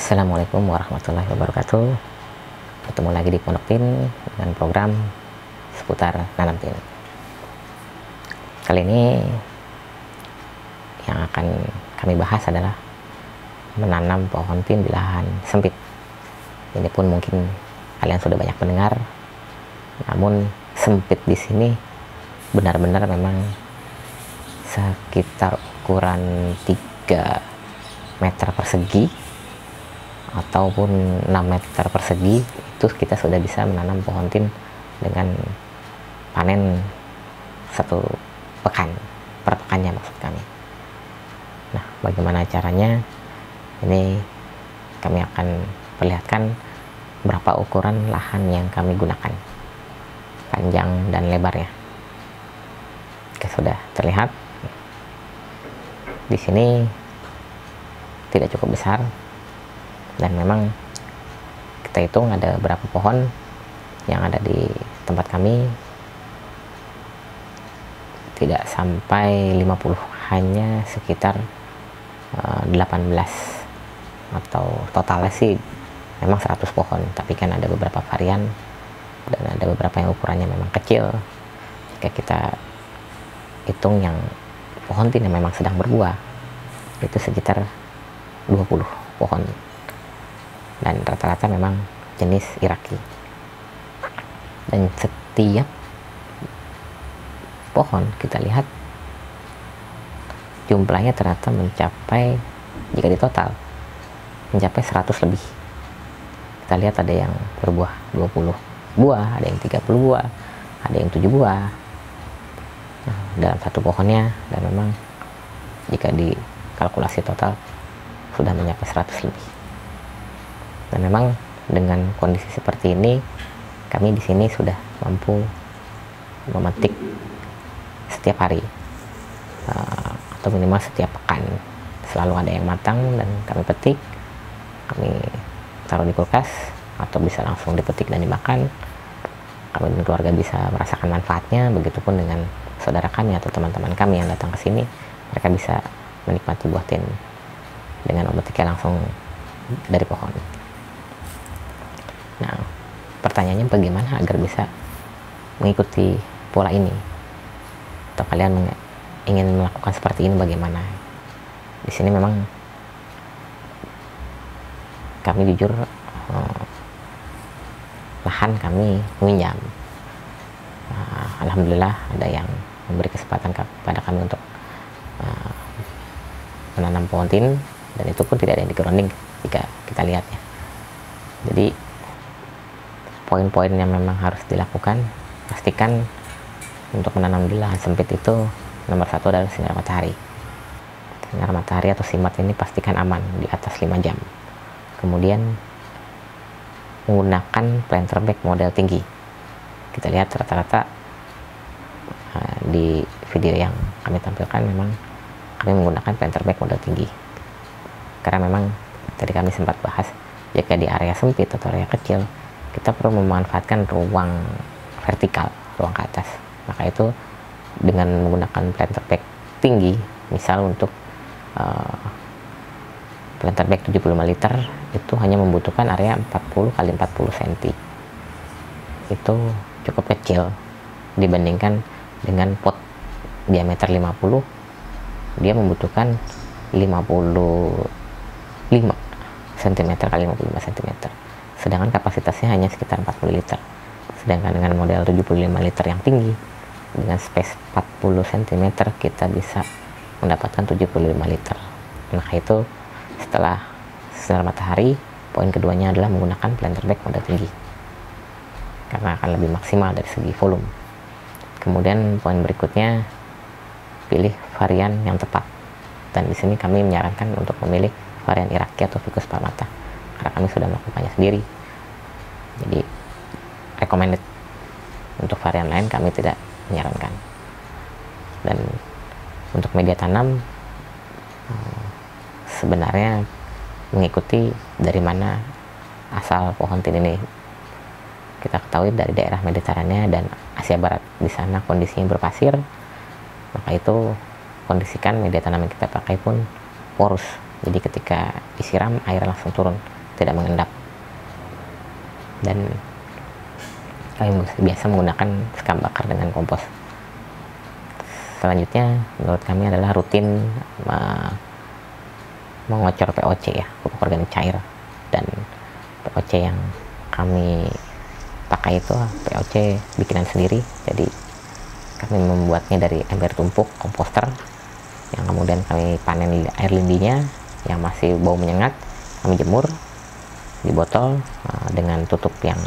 Assalamualaikum warahmatullahi wabarakatuh. Ketemu lagi di Pondok Tin dengan program seputar nanam tin. Kali ini yang akan kami bahas adalah menanam pohon tin di lahan sempit. Ini pun mungkin kalian sudah banyak mendengar, namun sempit di sini benar-benar memang sekitar ukuran 3 meter persegi ataupun 6 meter persegi, itu kita sudah bisa menanam pohon tin dengan panen 1 pekan, per pekannya maksud kami. Nah, bagaimana caranya? Ini kami akan perlihatkan berapa ukuran lahan yang kami gunakan, panjang dan lebarnya. Oke, sudah terlihat di sini tidak cukup besar, dan memang kita hitung ada berapa pohon yang ada di tempat kami, tidak sampai 50, hanya sekitar 18, atau totalnya sih memang 100 pohon, tapi kan ada beberapa varian dan ada beberapa yang ukurannya memang kecil. Jika kita hitung yang pohon tin yang memang sedang berbuah, itu sekitar 20 pohon, dan rata-rata memang jenis Iraki. Dan setiap pohon kita lihat jumlahnya ternyata mencapai, jika ditotal, mencapai 100 lebih. Kita lihat ada yang berbuah 20 buah, ada yang 30 buah, ada yang 7 buah dalam satu pohonnya, dan memang jika dikalkulasi total sudah mencapai 100 lebih. Dan memang dengan kondisi seperti ini, kami di sini sudah mampu memetik setiap hari, atau minimal setiap pekan. Selalu ada yang matang dan kami petik, kami taruh di kulkas, atau bisa langsung dipetik dan dimakan. Kami dan keluarga bisa merasakan manfaatnya. Begitupun dengan saudara kami atau teman-teman kami yang datang ke sini, mereka bisa menikmati buah tin dengan memetiknya langsung dari pohon. Nah, pertanyaannya bagaimana agar bisa mengikuti pola ini, atau kalian ingin melakukan seperti ini bagaimana? Di sini memang kami jujur, lahan kami meminjam. Alhamdulillah ada yang memberi kesempatan kepada kami untuk menanam pohon tin, dan itu pun tidak ada yang di-grounding jika kita lihat ya. Jadi poin-poin yang memang harus dilakukan, pastikan untuk menanam di lahan sempit itu nomor 1 adalah sinar matahari. Sinar matahari atau simat ini pastikan aman di atas 5 jam. Kemudian menggunakan planter bag model tinggi. Kita lihat rata-rata di video yang kami tampilkan memang kami menggunakan planter bag model tinggi, karena memang tadi kami sempat bahas, jika di area sempit atau area kecil kita perlu memanfaatkan ruang vertikal, ruang ke atas. Maka itu dengan menggunakan planter bag tinggi, misal untuk planter bag 75 liter, itu hanya membutuhkan area 40 x 40 cm. Itu cukup kecil dibandingkan dengan pot diameter 50, dia membutuhkan 55 cm x 55 cm. Sedangkan kapasitasnya hanya sekitar 40 liter. Sedangkan dengan model 75 liter yang tinggi, dengan space 40 cm, kita bisa mendapatkan 75 liter. Nah, itu setelah sinar matahari, poin keduanya adalah menggunakan planter bag model tinggi, karena akan lebih maksimal dari segi volume. Kemudian poin berikutnya, pilih varian yang tepat. Dan di sini kami menyarankan untuk memilih varian Iraki atau Ficus palmata, karena kami sudah melakukannya sendiri. Jadi recommended. Untuk varian lain kami tidak menyarankan. Dan untuk media tanam, sebenarnya mengikuti dari mana asal pohon tin ini. Kita ketahui dari daerah Mediterania dan Asia Barat, di sana kondisinya berpasir, maka itu kondisikan media tanam yang kita pakai pun porus. Jadi ketika disiram, air langsung turun. tidak mengendap. Dan kami biasa menggunakan sekam bakar dengan kompos. Selanjutnya menurut kami adalah rutin mengocor POC ya, pupuk organik cair. Dan POC yang kami pakai itu POC bikinan sendiri, jadi kami membuatnya dari ember tumpuk komposter yang kemudian kami panen air lindinya yang masih bau menyengat, kami jemur di botol dengan tutup yang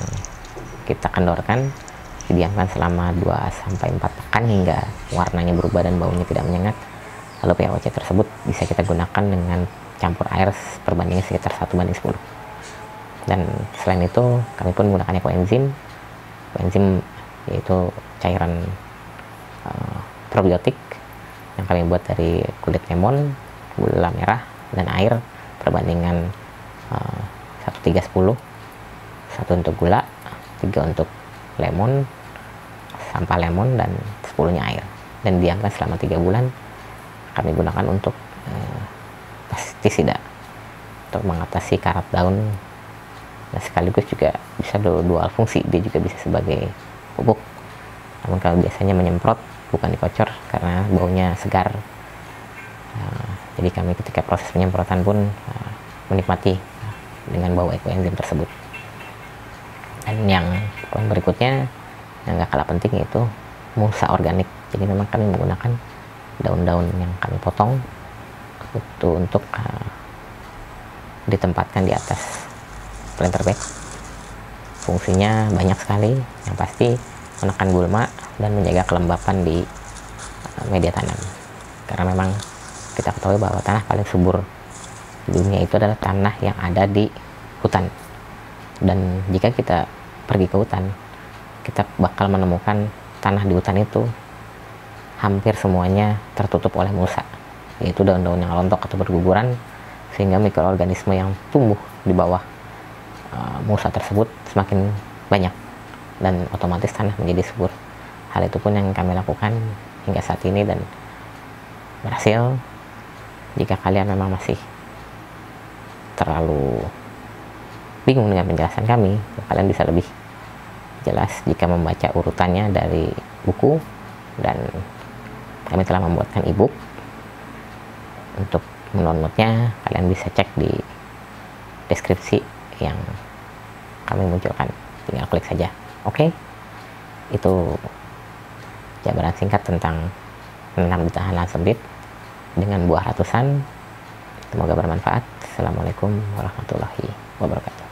kita kendorkan, didiamkan selama 2-4 pekan hingga warnanya berubah dan baunya tidak menyengat. Lalu POC tersebut bisa kita gunakan dengan campur air perbandingan sekitar 1:10. Dan selain itu kami pun menggunakan ekoenzim yaitu cairan probiotik yang kami buat dari kulit lemon, gula merah, dan air perbandingan 1:3:10, 1 untuk gula, 3 untuk lemon, sampah lemon, dan 10-nya air, dan diamkan selama 3 bulan. Kami gunakan untuk pestisida untuk mengatasi karat daun, dan sekaligus juga bisa dual fungsi, dia juga bisa sebagai pupuk. Namun kalau biasanya menyemprot bukan dikocor karena baunya segar. Jadi kami ketika proses penyemprotan pun menikmati dengan bau ekoenzim tersebut. Dan yang poin berikutnya yang gak kalah penting yaitu mulsa organik. Jadi memang kami menggunakan daun-daun yang kami potong itu untuk ditempatkan di atas planter bed. Fungsinya banyak sekali, yang pasti menekan gulma dan menjaga kelembapan di media tanam. Karena memang kita ketahui bahwa tanah paling subur di dunia itu adalah tanah yang ada di hutan. Dan jika kita pergi ke hutan, kita bakal menemukan tanah di hutan itu hampir semuanya tertutup oleh mulsa, yaitu daun-daun yang rontok atau berguguran, sehingga mikroorganisme yang tumbuh di bawah mulsa tersebut semakin banyak dan otomatis tanah menjadi subur. Hal itu pun yang kami lakukan hingga saat ini dan berhasil. Jika kalian memang masih terlalu bingung dengan penjelasan kami, kalian bisa lebih jelas jika membaca urutannya dari buku, dan kami telah membuatkan ebook. Untuk mendownloadnya kalian bisa cek di deskripsi yang kami munculkan, tinggal klik saja. Oke, itu jabaran singkat tentang menanam di lahan sempit dengan buah ratusan. Semoga bermanfaat. Assalamualaikum warahmatullahi wabarakatuh.